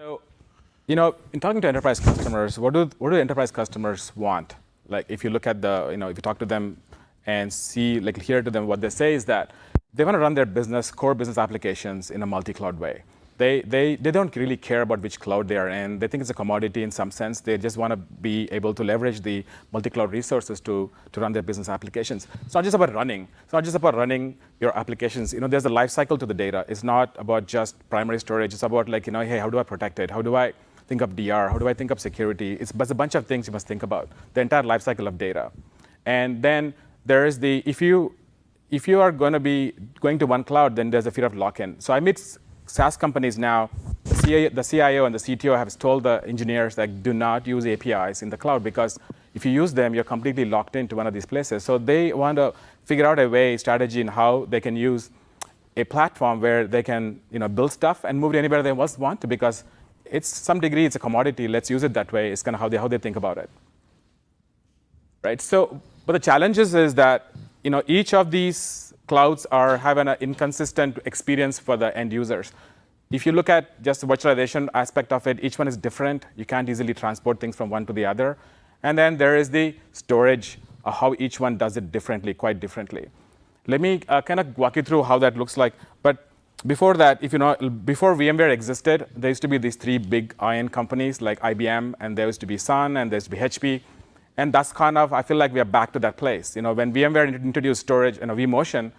So, in talking to enterprise customers, what do enterprise customers want? Like, if you look at if you talk to them and hear to them, what they say is that they want to run their core business applications in a multi-cloud way. They don't really care about which cloud they are in. They think it's a commodity in some sense. They just want to be able to leverage the multi-cloud resources to run their business applications. It's not just about running. It's not just about running your applications. There's a life cycle to the data. It's not about just primary storage. It's about hey, how do I protect it? How do I think of DR? How do I think of security? It's a bunch of things you must think about, the entire life cycle of data. And then there is if you are going to be going to one cloud, then there's a fear of lock-in. So I meet SaaS companies now, the CIO and the CTO have told the engineers that do not use APIs in the cloud, because if you use them, you're completely locked into one of these places. So they want to figure out a strategy in how they can use a platform where they can build stuff and move it anywhere they want to, because some degree it's a commodity. Let's use it that way. It's kind of how they think about it. Right? So, but the challenges is that each of these clouds have an inconsistent experience for the end users. If you look at just the virtualization aspect of it, each one is different. You can't easily transport things from one to the other. And then there is the storage, how each one does it differently, quite differently. Let me kind of walk you through how that looks like. But before that, before VMware existed, there used to be these three big iron companies like IBM, and there used to be Sun, and there used to be HP. And that's I feel like we are back to that place. When VMware introduced storage and vMotion,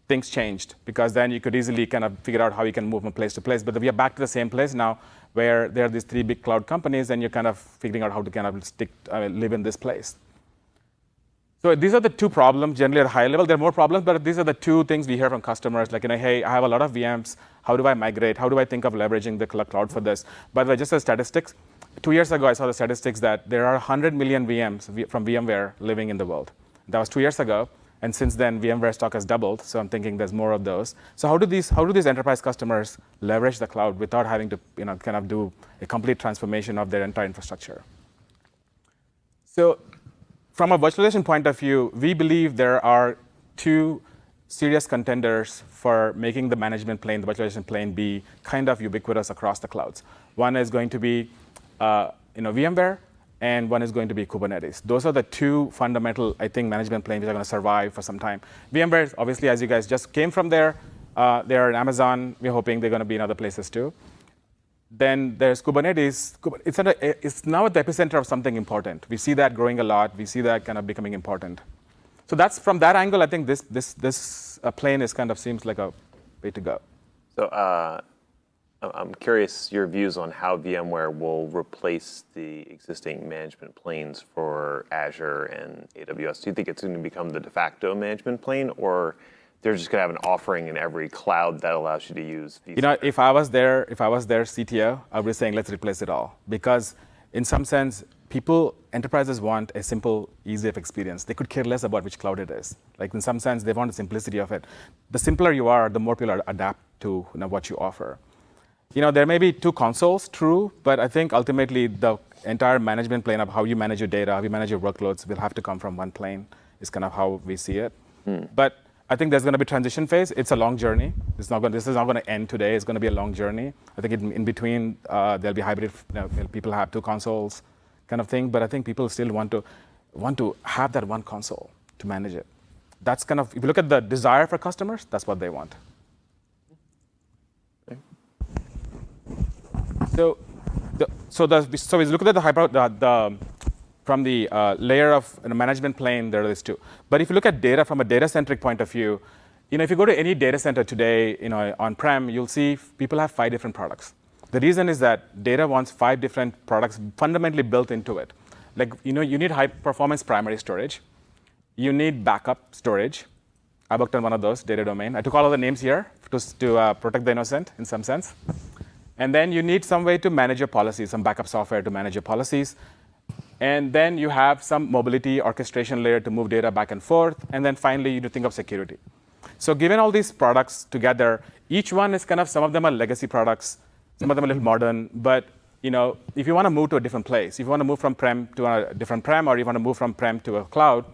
things changed, because then you could easily kind of figure out how you can move from place to place. But we are back to the same place now, where there are these three big cloud companies, and you're kind of figuring out how to kind of live in this place. So these are the two problems, generally at a high level. There are more problems, but these are the two things we hear from customers, like, hey, I have a lot of VMs. How do I migrate? How do I think of leveraging the cloud for this? By the way, just as statistics, 2 years ago, I saw the statistics that there are 100 million VMs from VMware living in the world. That was 2 years ago. And since then, VMware stock has doubled. So I'm thinking there's more of those. So how do these enterprise customers leverage the cloud without having to kind of do a complete transformation of their entire infrastructure? So from a virtualization point of view, we believe there are two serious contenders for making the management plane, the virtualization plane, be kind of ubiquitous across the clouds. One is going to be VMware, and one is going to be Kubernetes. Those are the two fundamental, I think, management planes which are going to survive for some time. VMware, obviously, as you guys just came from there, they're in Amazon. We're hoping they're going to be in other places too. Then there's Kubernetes. It's now at the epicenter of something important. We see that growing a lot. We see that kind of becoming important. So that's from that angle, I think this plane is kind of seems like a way to go. So I'm curious your views on how VMware will replace the existing management planes for Azure and AWS. Do you think it's going to become the de facto management plane, or they're just going to have an offering in every cloud that allows you to use vSphere? If I was their CTO, I would be saying let's replace it all, because in some sense, enterprises want a simple, easy experience. They could care less about which cloud it is. Like in some sense, they want the simplicity of it. The simpler you are, the more people adapt to what you offer. There may be two consoles, true, but I think ultimately the entire management plane of how you manage your data, how you manage your workloads will have to come from one plane, is kind of how we see it. But I think there's going to be a transition phase. It's a long journey. This is not going to end today. It's going to be a long journey. I think in between, there'll be hybrid, people have two consoles kind of thing, but I think people still want to have that one console to manage it. That's kind of, if you look at the desire for customers, that's what they want. So we look at from the layer of management plane, there are these two. But if you look at data from a data-centric point of view, if you go to any data center today, on-prem, you'll see people have 5 different products. The reason is that data wants 5 different products fundamentally built into it. Like, you need high-performance primary storage. You need backup storage. I worked on one of those, data domain. I took all of the names here to protect the innocent in some sense. And then you need some way to manage your policies, some backup software to manage your policies. And then you have some mobility orchestration layer to move data back and forth. And then finally, you need to think of security. So given all these products together, each one is kind of, some of them are legacy products, some of them are a little modern. But if you want to move to a different place, if you want to move from prem to a different prem, or you want to move from prem to a cloud,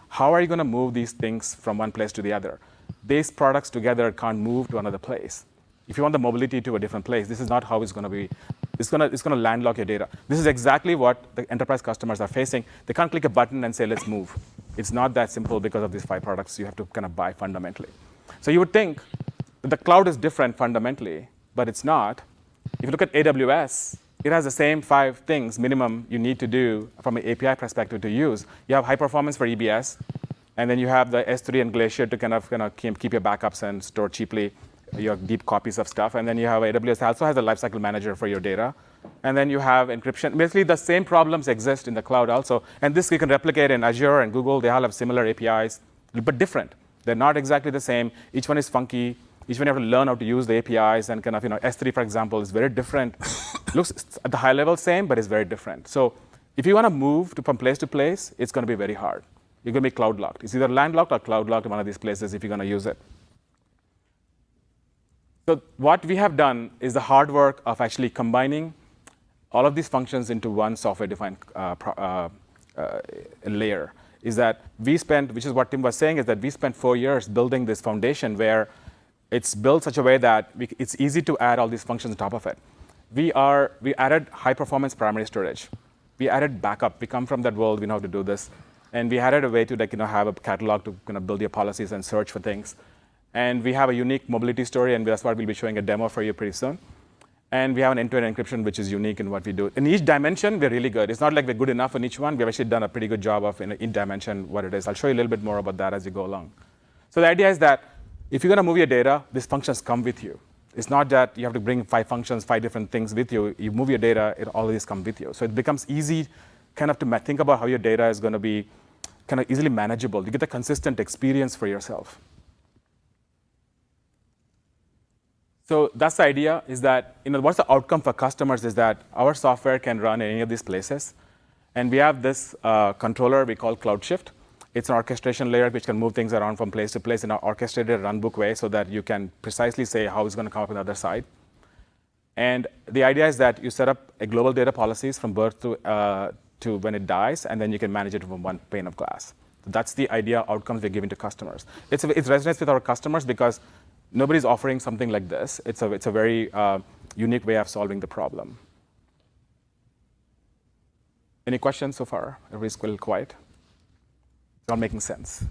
how are you going to move these things from one place to the other? These products together can't move to another place. If you want the mobility to a different place, this is not how it's going to be it's gonna landlock your data. This is exactly what the enterprise customers are facing. They can't click a button and say, let's move. It's not that simple because of these 5 products you have to kind of buy fundamentally. So you would think that the cloud is different fundamentally, but it's not. If you look at AWS, it has the same 5 things minimum you need to do from an API perspective to use. You have high performance for EBS, and then you have the S3 and Glacier to kind of keep your backups and store cheaply your deep copies of stuff. And then you have AWS also has a lifecycle manager for your data. And then you have encryption. Basically, the same problems exist in the cloud also. And this you can replicate in Azure and Google. They all have similar APIs, but different. They're not exactly the same. Each one is funky. Each one you have to learn how to use the APIs. And kind of, S3, for example, is very different. Looks at the high level same, but it's very different. So if you want to move from place to place, it's going to be very hard. You're going to be cloud locked. It's either landlocked or cloud locked in one of these places if you're going to use it. So what we have done is the hard work of actually combining all of these functions into one software-defined layer. Is that we spent, which is what Tim was saying, is that we spent 4 years building this foundation where it's built such a way that it's easy to add all these functions on top of it. We added high-performance primary storage. We added backup. We come from that world. We know how to do this. And we added a way to have a catalog to build your policies and search for things. And we have a unique mobility story, and that's what we'll be showing a demo for you pretty soon. And we have an end-to-end encryption, which is unique in what we do. In each dimension, we're really good. It's not like we're good enough in each one. We've actually done a pretty good job of in dimension what it is. I'll show you a little bit more about that as we go along. So the idea is that if you're going to move your data, these functions come with you. It's not that you have to bring 5 functions, 5 different things with you. You move your data, all of these come with you. So it becomes easy kind of to think about how your data is going to be kind of easily manageable. You get a consistent experience for yourself. So that's the idea, is that what's the outcome for customers is that our software can run in any of these places. And we have this controller we call Cloud Shift. It's an orchestration layer which can move things around from place to place in an orchestrated runbook way so that you can precisely say how it's going to come up on the other side. And the idea is that you set up a global data policies from birth to when it dies, and then you can manage it from one pane of glass. That's the idea outcomes we're giving to customers. It resonates with our customers because nobody's offering something like this. It's a very unique way of solving the problem. Any questions so far? Everybody's still quiet? It's all making sense.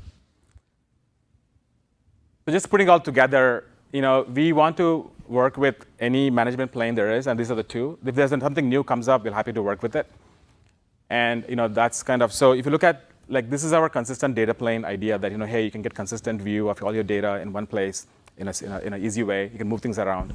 So just putting all together, we want to work with any management plane there is, and these are the 2. If there's something new comes up, we're happy to work with it. And that's kind of, so if you look at, this is our consistent data plane idea that, hey, you can get consistent view of all your data in one place in an easy way. You can move things around.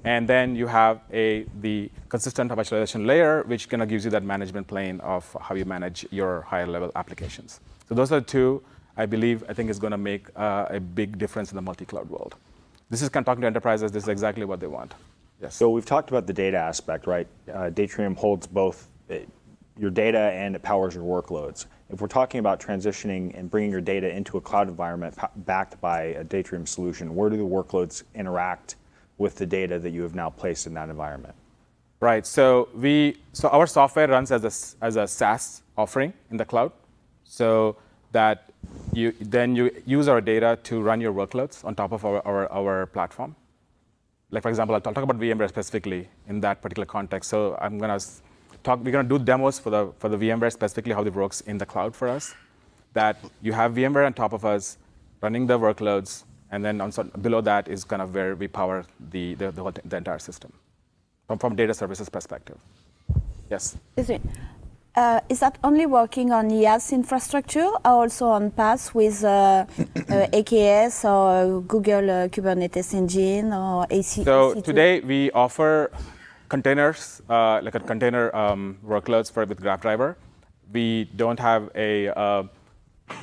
And then you have the consistent virtualization layer, which kind of gives you that management plane of how you manage your higher level applications. So those are the 2, I think is going to make a big difference in the multi-cloud world. This is kind of talking to enterprises. This is exactly what they want. Yes. So we've talked about the data aspect, right? Datrium holds both your data and it powers your workloads. If we're talking about transitioning and bringing your data into a cloud environment backed by a Datrium solution, where do the workloads interact with the data that you have now placed in that environment? Right. So our software runs as a SaaS offering in the cloud, so that you use our data to run your workloads on top of our platform. Like for example, I'll talk about VMware specifically in that particular context. So we're going to do demos for the VMware specifically how it works in the cloud for us. That you have VMware on top of us running the workloads, and then below that is kind of where we power the entire system from data services perspective. Yes. Is that only working on IaaS infrastructure or also on PaaS with AKS or Google Kubernetes Engine or AC? So today we offer containers, like a container workloads with GraphDriver. We don't have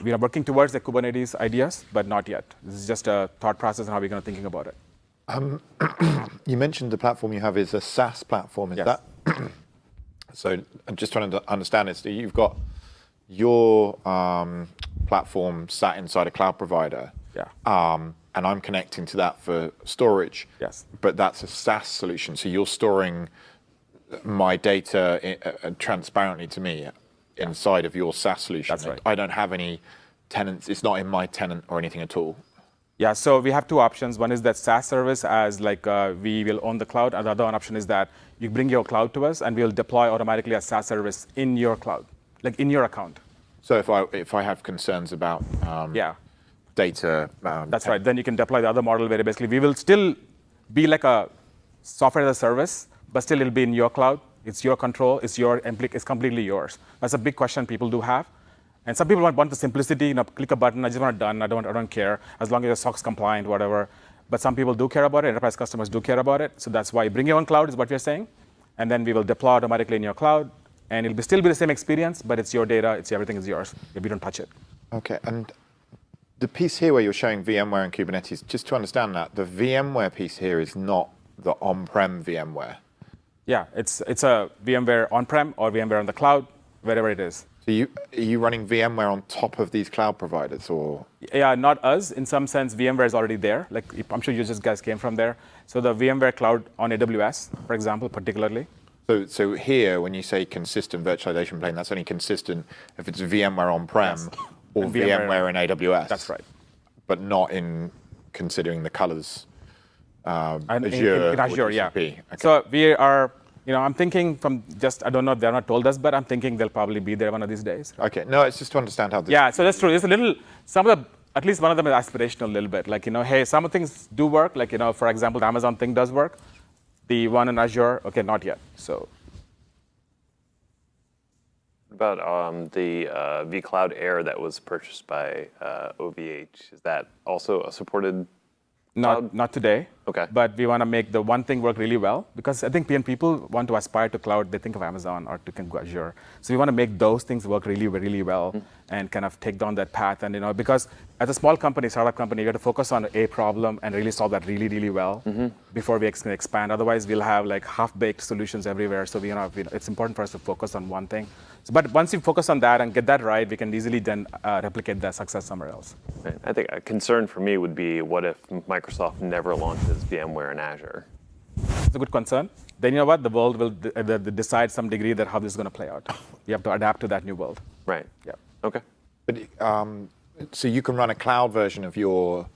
we are working towards the Kubernetes ideas, but not yet. This is just a thought process on how we're going to thinking about it. You mentioned the platform you have is a SaaS platform. Is that? So I'm just trying to understand this. So you've got your platform sat inside a cloud provider. Yeah. And I'm connecting to that for storage. Yes. But that's a SaaS solution. So you're storing my data transparently to me inside of your SaaS solution. That's right. I don't have any tenants. It's not in my tenant or anything at all. Yeah, so we have two options. One is that SaaS service as like we will own the cloud, and the other one option is that you bring your cloud to us and we'll deploy automatically a SaaS service in your cloud, like in your account. So if I have concerns about Yeah, data, that's right. Then you can deploy the other model where basically we will still be like a software as a service, but still it'll be in your cloud. It's your control. It's completely yours. That's a big question people do have. And some people want the simplicity, click a button, I just want it done, I don't care, as long as it's SOX compliant, whatever. But some people do care about it, enterprise customers do care about it, so that's why you bring your own cloud is what we're saying, and then we will deploy automatically in your cloud, and it'll still be the same experience, but it's your data, everything is yours, if you don't touch it. Okay, and the piece here where you're showing VMware and Kubernetes, just to understand that, the VMware piece here is not the on-prem VMware. Yeah, it's a VMware on-prem or VMware on the cloud, wherever it is. So are you running VMware on top of these cloud providers, or? Yeah, not us. In some sense, VMware is already there. Like I'm sure you just guys came from there. So the VMware cloud on AWS, for example, particularly. So here, when you say consistent virtualization plane, that's only consistent if it's VMware on-prem or And VMware in AWS. That's right. But not in considering the colors. And Azure, in Azure, or yeah. GCP. Okay. So we are, I'm thinking from I don't know if they're not told us, but I'm thinking they'll probably be there one of these days. Okay, no, it's just to understand how this. Yeah, so that's true. There's at least one of them is aspirational a little bit. Like, hey, some things do work. Like, for example, the Amazon thing does work. The one in Azure, okay, not yet. So. What about the vCloud Air that was purchased by OVH? Is that also a supported cloud? Not today. Okay. But we want to make the one thing work really well, because I think when people want to aspire to cloud, they think of Amazon or to think of Azure. So we want to make those things work really, really well and kind of take down that path. And because as a small company, startup company, you got to focus on a problem and really solve that really, really well before we expand. Otherwise, we'll have like half-baked solutions everywhere. So it's important for us to focus on one thing. But once you focus on that and get that right, we can easily then replicate that success somewhere else. Right. I think a concern for me would be, what if Microsoft never launches VMware in Azure? It's a good concern. Then you know what? The world will decide some degree that how this is going to play out. You have to adapt to that new world. Right. Yeah. Okay. But so you can run a cloud version of your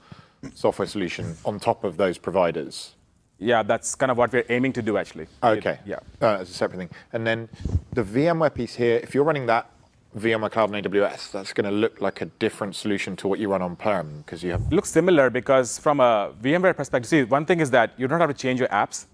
software solution on top of those providers. Yeah, that's kind of what we're aiming to do, actually. Okay. Yeah. As a separate thing. And then the VMware piece here, if you're running that VMware Cloud on AWS, that's going to look like a different solution to what you run on-prem, because you have. It looks similar because from a VMware perspective, see, one thing is that you don't have to change your apps.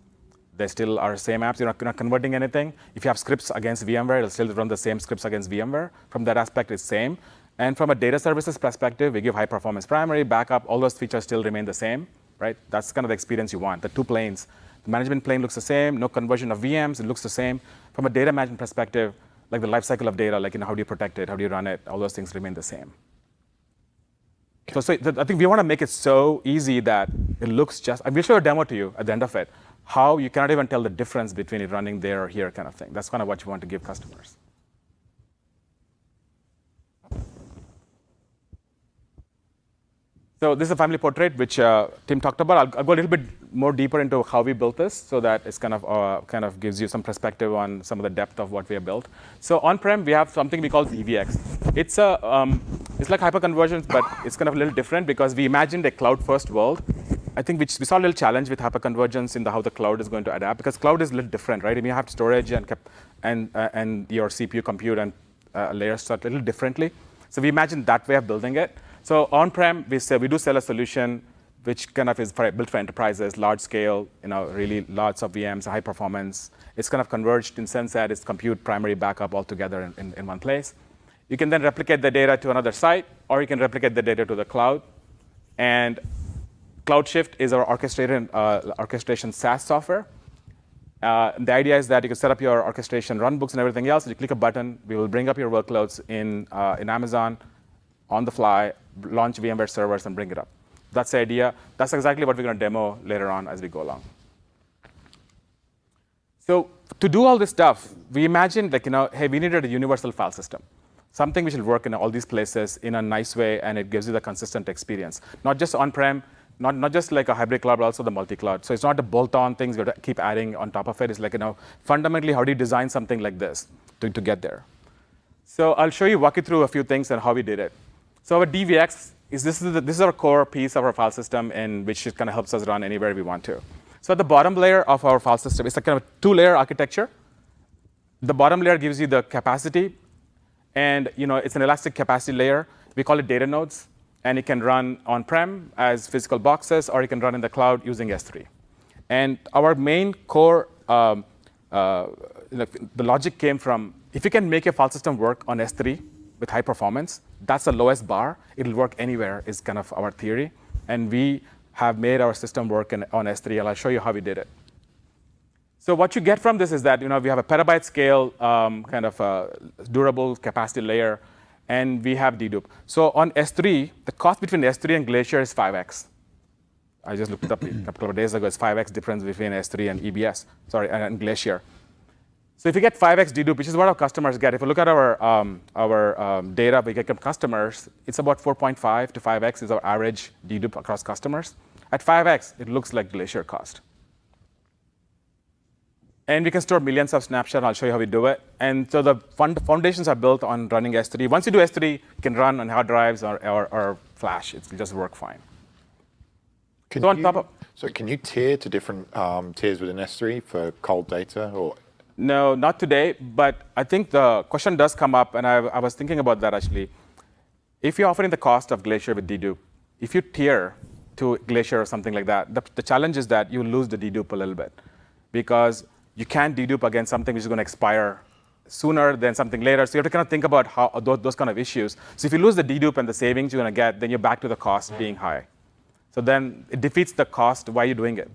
They still are the same apps. You're not converting anything. If you have scripts against VMware, it'll still run the same scripts against VMware. From that aspect, it's same. And from a data services perspective, we give high performance primary, backup, all those features still remain the same, right? That's kind of the experience you want, the two planes. The management plane looks the same, no conversion of VMs, it looks the same. From a data management perspective, like the life cycle of data, like how do you protect it, how do you run it, all those things remain the same. So I think we want to make it so easy that it looks just, we'll show a demo to you at the end of it, how you cannot even tell the difference between it running there or here kind of thing. That's kind of what you want to give customers. So this is a family portrait, which Tim talked about. I'll go a little bit more deeper into how we built this, so that it's kind of gives you some perspective on some of the depth of what we have built. So on-prem, we have something we call DVX. It's like hyperconvergence, but it's kind of a little different because we imagined a cloud-first world. I think we saw a little challenge with hyperconvergence in how the cloud is going to adapt, because cloud is a little different, right? I mean, you have storage and your CPU compute and layers start a little differently. So we imagined that way of building it. So on-prem, we do sell a solution which kind of is built for enterprises, large scale, really lots of VMs, high performance. It's kind of converged in the sense that it's compute, primary, backup all together in one place. You can then replicate the data to another site, or you can replicate the data to the cloud. And CloudShift is our orchestration SaaS software. The idea is that you can set up your orchestration runbooks and everything else. You click a button, we will bring up your workloads in Amazon on the fly, launch VMware servers, and bring it up. That's the idea. That's exactly what we're going to demo later on as we go along. So to do all this stuff, we imagined, hey, we needed a universal file system, something which will work in all these places in a nice way, and it gives you the consistent experience. Not just on-prem, not just like a hybrid cloud, but also the multi-cloud. So it's not the bolt-on things we have to keep adding on top of it. It's like, fundamentally, how do you design something like this to get there? So I'll walk you through a few things and how we did it. So our DVX this is our core piece of our file system, in which it kind of helps us run anywhere we want to. So at the bottom layer of our file system, it's a kind of two-layer architecture. The bottom layer gives you the capacity, and it's an elastic capacity layer. We call it data nodes, and it can run on-prem as physical boxes, or it can run in the cloud using S3. And our main core, the logic came from, if you can make a file system work on S3 with high performance, that's the lowest bar. It'll work anywhere is kind of our theory. And we have made our system work on S3, and I'll show you how we did it. So what you get from this is that we have a petabyte scale kind of durable capacity layer, and we have dedupe. So on S3, the cost between S3 and Glacier is 5x. I just looked it up a couple of days ago. It's 5x difference between S3 and EBS, and Glacier. So if you get 5x dedupe, which is what our customers get, if you look at our data we get from customers, it's about 4.5 to 5x is our average dedupe across customers. At 5x, it looks like Glacier cost. And we can store millions of snapshots. I'll show you how we do it. And so the foundations are built on running S3. Once you do S3, you can run on hard drives or flash. It'll just work fine. Can you tier to different tiers within S3 for cold data? Or? No, not today. But I think the question does come up, and I was thinking about that actually. If you're offering the cost of Glacier with dedupe, if you tier to Glacier or something like that, the challenge is that you lose the dedupe a little bit, because you can't dedupe against something which is going to expire sooner than something later. So you have to kind of think about how those kind of issues. So if you lose the dedupe and the savings you're going to get, then you're back to the cost being high. So then it defeats the cost. Why are you doing it?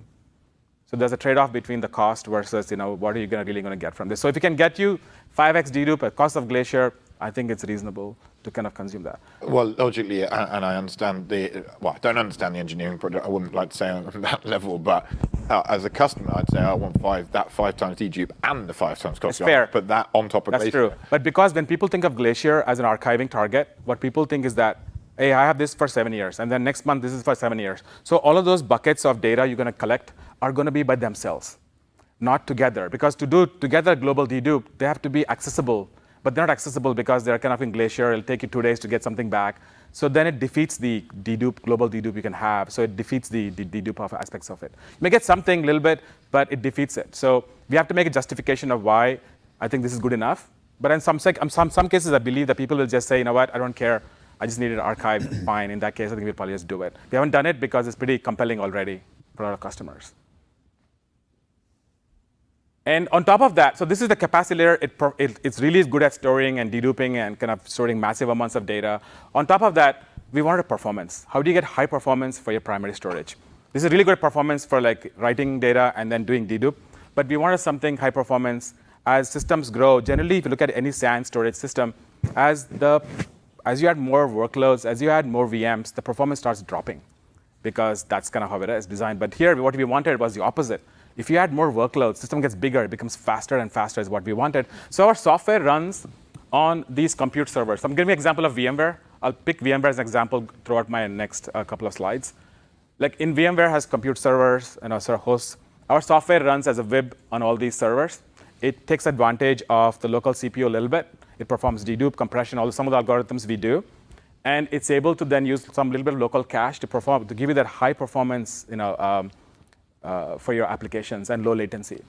So there's a trade-off between the cost versus what are you really going to get from this. So if it can get you 5x dedupe at cost of Glacier, I think it's reasonable to kind of consume that. Well, logically, and I understand I don't understand the engineering project. I wouldn't like to say on that level, but as a customer, I'd say I want 5 times dedupe and the 5 times cost. That's fair. Put that on top of Glacier. That's true. But because when people think of Glacier as an archiving target, what people think is that, hey, I have this for 7 years, and then next month this is for 7 years. So all of those buckets of data you're going to collect are going to be by themselves, not together. Because to do together global dedupe, they have to be accessible. But they're not accessible because they're kind of in Glacier. It'll take you 2 days to get something back. So then it defeats the dedupe, global dedupe you can have. So it defeats the dedupe of aspects of it. You may get something a little bit, but it defeats it. So we have to make a justification of why I think this is good enough. But in some cases, I believe that people will just say, you know what, I don't care. I just need it archived. Fine. In that case, I think we'll probably just do it. We haven't done it because it's pretty compelling already for our customers. And on top of that, so this is the capacity layer. It's really good at storing and deduping and kind of storing massive amounts of data. On top of that, we wanted performance. How do you get high performance for your primary storage? This is really good performance for like writing data and then doing dedupe. But we wanted something high performance as systems grow. Generally, if you look at any SAN storage system, as you add more workloads, as you add more VMs, the performance starts dropping, because that's kind of how it is designed. But here, what we wanted was the opposite. If you add more workloads, system gets bigger, it becomes faster and faster is what we wanted. So our software runs on these compute servers. So I'm giving you an example of VMware. I'll pick VMware as an example throughout my next couple of slides. Like in VMware has compute servers and also hosts. Our software runs as a VIB on all these servers. It takes advantage of the local CPU a little bit. It performs dedupe, compression, some of the algorithms we do. And it's able to then use some little bit of local cache to give you that high performance for your applications and low latency.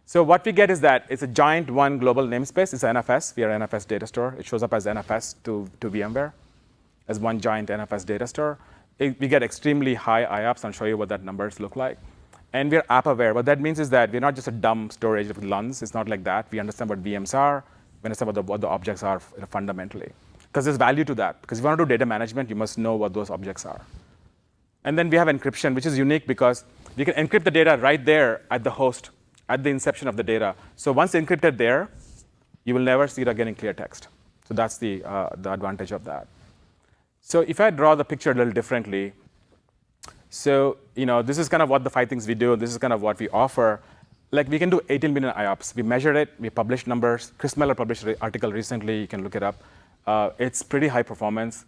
So what we get is that it's a giant one global namespace. It's NFS. We are an NFS data store. It shows up as NFS to VMware as one giant NFS data store. We get extremely high IOPS. I'll show you what that numbers look like. And we're app aware. What that means is that we're not just a dumb storage with LUNs. It's not like that. We understand what VMs are. We understand what the objects are fundamentally. Because there's value to that. Because if you want to do data management, you must know what those objects are. And then we have encryption, which is unique because we can encrypt the data right there at the host, at the inception of the data. So once encrypted there, you will never see it again in clear text. So that's the advantage of that. So if I draw the picture a little differently, so this is kind of what the 5 things we do. This is kind of what we offer. Like we can do 18 million IOPS. We measured it. We published numbers. Chris Miller published an article recently. You can look it up. It's pretty high performance.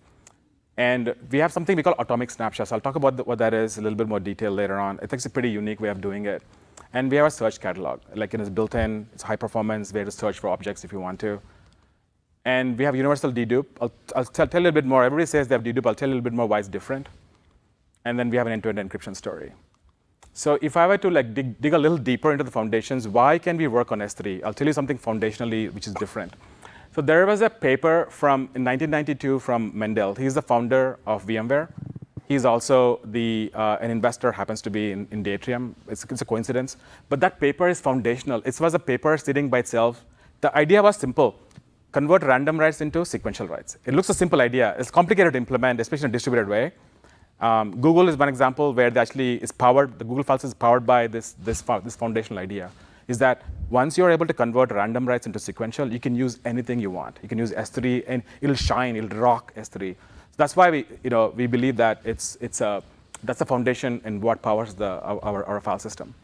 And we have something we call atomic snapshots. I'll talk about what that is a little bit more detail later on. I think it's a pretty unique way of doing it. And we have a search catalog. Like it's built in. It's high performance, way to search for objects if you want to. And we have universal dedupe. I'll tell you a little bit more. Everybody says they have dedupe. I'll tell you a little bit more why it's different. And then we have an end-to-end encryption story. So if I were to like dig a little deeper into the foundations, why can we work on S3? I'll tell you something foundationally which is different. So there was a paper in 1992 from Mendel. He's the founder of VMware. He's also an investor, happens to be in Datrium. It's a coincidence. But that paper is foundational. It was a paper sitting by itself. The idea was simple. Convert random writes into sequential writes. It looks a simple idea. It's complicated to implement, especially in a distributed way. Google is one example where the Google Files is powered by this foundational idea, is that once you're able to convert random writes into sequential, you can use anything you want. You can use S3, and it'll shine, it'll rock S3. So that's why we believe that that's the foundation and what powers our file system.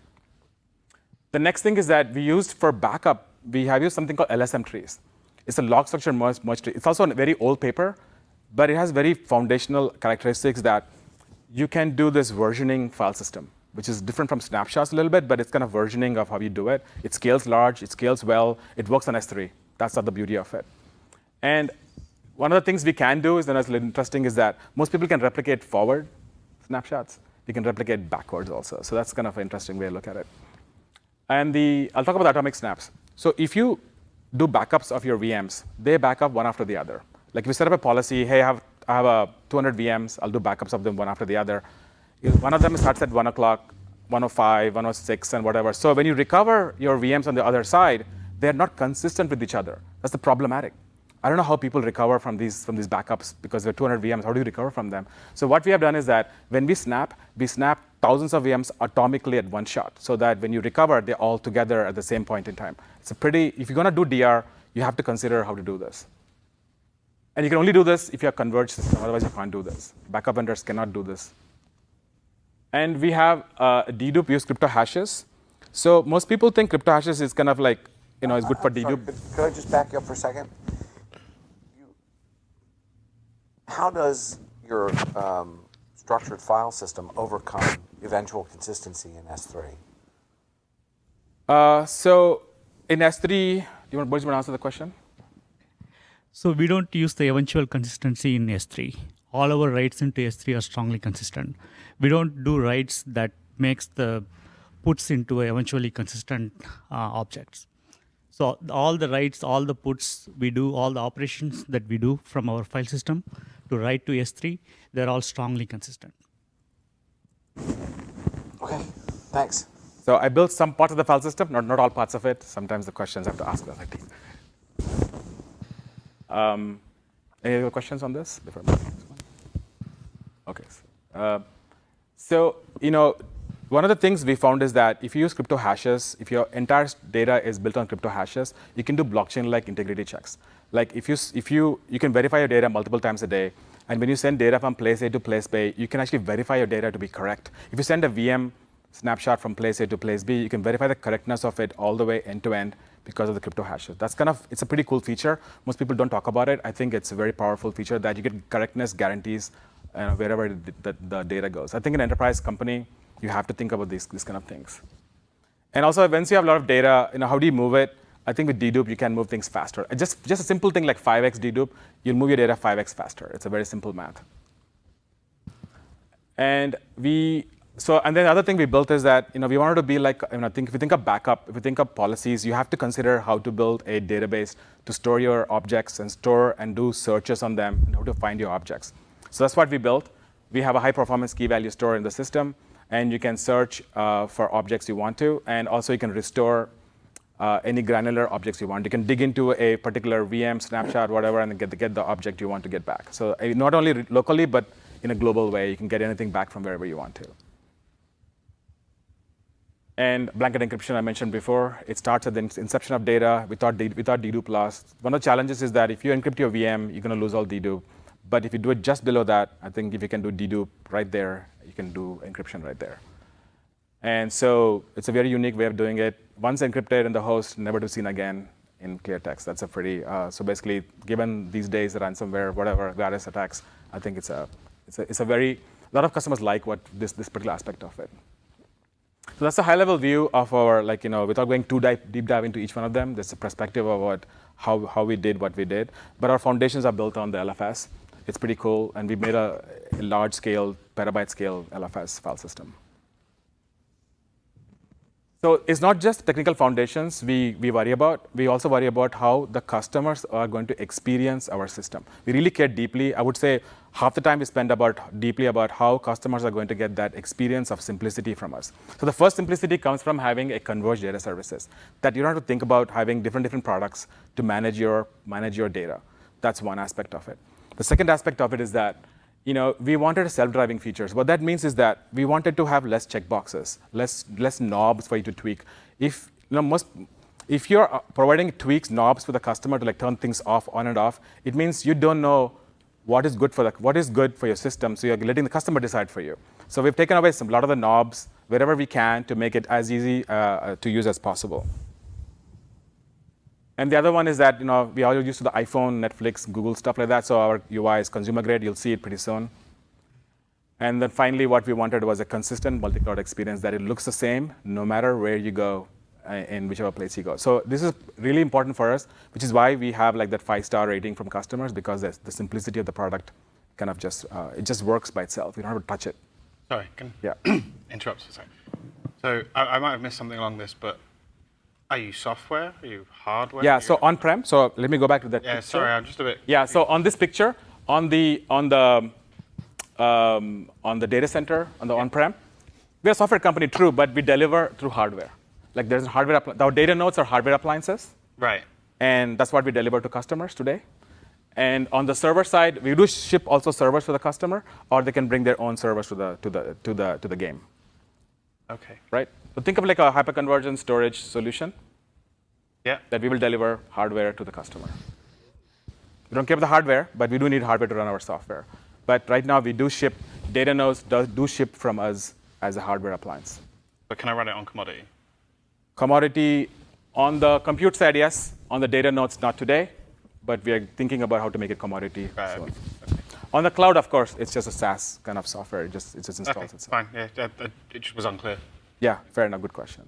The next thing is that we used for backup, we have used something called LSM trees. It's a log structure merge tree. It's also a very old paper, but it has very foundational characteristics that you can do this versioning file system, which is different from snapshots a little bit, but it's kind of versioning of how you do it. It scales large, it scales well, it works on S3. That's the beauty of it. And one of the things we can do is, and that's a little interesting, is that most people can replicate forward snapshots. You can replicate backwards also. So that's kind of an interesting way to look at it. And I'll talk about atomic snaps. So if you do backups of your VMs, they back up one after the other. Like if you set up a policy, hey, I have 200 VMs, I'll do backups of them one after the other. One of them starts at 1 o'clock, 1:05, 1:06, and whatever. So when you recover your VMs on the other side, they're not consistent with each other. That's the problematic. I don't know how people recover from these backups because there are 200 VMs. How do you recover from them? So what we have done is that when we snap thousands of VMs atomically at one shot, so that when you recover, they're all together at the same point in time. If you're going to do DR, you have to consider how to do this. And you can only do this if you have a converged system. Otherwise, you can't do this. Backup vendors cannot do this. And we have dedupe use crypto hashes. So most people think crypto hashes is kind of like, is good for dedupe. Could I just back you up for a second? How does your structured file system overcome eventual consistency in S3? So in S3, do you want to answer the question? So we don't use the eventual consistency in S3. All our writes into S3 are strongly consistent. We don't do writes that makes the puts into eventually consistent objects. So all the writes, all the puts we do, all the operations that we do from our file system to write to S3, they're all strongly consistent. Okay, thanks. So I built some parts of the file system, not all parts of it. Sometimes the questions I have to ask the other team. Any other questions on this before I move to the next one? Okay. So one of the things we found is that if you use crypto hashes, if your entire data is built on crypto hashes, you can do blockchain-like integrity checks. Like if you can verify your data multiple times a day, and when you send data from place A to place B, you can actually verify your data to be correct. If you send a VM snapshot from place A to place B, you can verify the correctness of it all the way end to end because of the crypto hashes. It's a pretty cool feature. Most people don't talk about it. I think it's a very powerful feature that you get correctness guarantees wherever the data goes. I think in an enterprise company, you have to think about these kind of things. And also, once you have a lot of data, how do you move it? I think with dedupe, you can move things faster. Just a simple thing like 5x dedupe, you'll move your data 5x faster. It's a very simple math. And then the other thing we built is that we wanted to be like, if you think of backup, if you think of policies, you have to consider how to build a database to store your objects and store and do searches on them and how to find your objects. So that's what we built. We have a high performance key value store in the system, and you can search for objects you want to, and also you can restore any granular objects you want. You can dig into a particular VM snapshot, whatever, and get the object you want to get back. So not only locally, but in a global way, you can get anything back from wherever you want to. And blanket encryption, I mentioned before, it starts at the inception of data without dedupe loss. One of the challenges is that if you encrypt your VM, you're going to lose all dedupe. But if you do it just below that, I think if you can do dedupe right there, you can do encryption right there. And so it's a very unique way of doing it. Once encrypted in the host, never to be seen again in clear text. That's a pretty, so basically, given these days, the ransomware, whatever, virus attacks, I think it's a lot of customers like this particular aspect of it. So that's a high-level view of our, without going too deep dive into each one of them, there's a perspective of how we did what we did. But our foundations are built on the LFS. It's pretty cool, and we made a large-scale, petabyte-scale LFS file system. So it's not just technical foundations we worry about. We also worry about how the customers are going to experience our system. We really care deeply. I would say half the time we spend deeply about how customers are going to get that experience of simplicity from us. So the first simplicity comes from having a converged data services, that you don't have to think about having different products to manage your data. That's one aspect of it. The second aspect of it is that we wanted self-driving features. What that means is that we wanted to have less checkboxes, less knobs for you to tweak. If you're providing knobs for the customer to turn things off, on and off, it means you don't know what is good for your system. So you're letting the customer decide for you. So we've taken away a lot of the knobs wherever we can to make it as easy to use as possible. And the other one is that we are used to the iPhone, Netflix, Google, stuff like that. So our UI is consumer grade. You'll see it pretty soon. And then finally, what we wanted was a consistent multi-cloud experience, that it looks the same no matter where you go, in whichever place you go. So this is really important for us, which is why we have that 5-star rating from customers, because the simplicity of the product kind of it just works by itself. You don't have to touch it. Sorry, can interrupt for a second. So I might have missed something along this, but are you software? Are you hardware? Yeah, so on-prem. So let me go back to that picture. Sorry, I'm just a bit... Yeah, so on this picture, on the data center, on the on-prem, we're a software company, true, but we deliver through hardware. There's hardware, our data nodes are hardware appliances. Right. And that's what we deliver to customers today. And on the server side, we do ship also servers for the customer, or they can bring their own servers to the game. Okay. Right? So think of a hyperconvergent storage solution. Yeah. That we will deliver hardware to the customer. We don't care about the hardware, but we do need hardware to run our software. But right now, we do ship, data nodes do ship from us as a hardware appliance. But can I run it on commodity? Commodity on the compute side, yes. On the data nodes, not today. But we are thinking about how to make it commodity. Right, soon. okay. On the cloud, of course, it's just a SaaS kind of software. It just installs itself. Fine. Yeah, it just was unclear. Yeah, fair enough. Good question.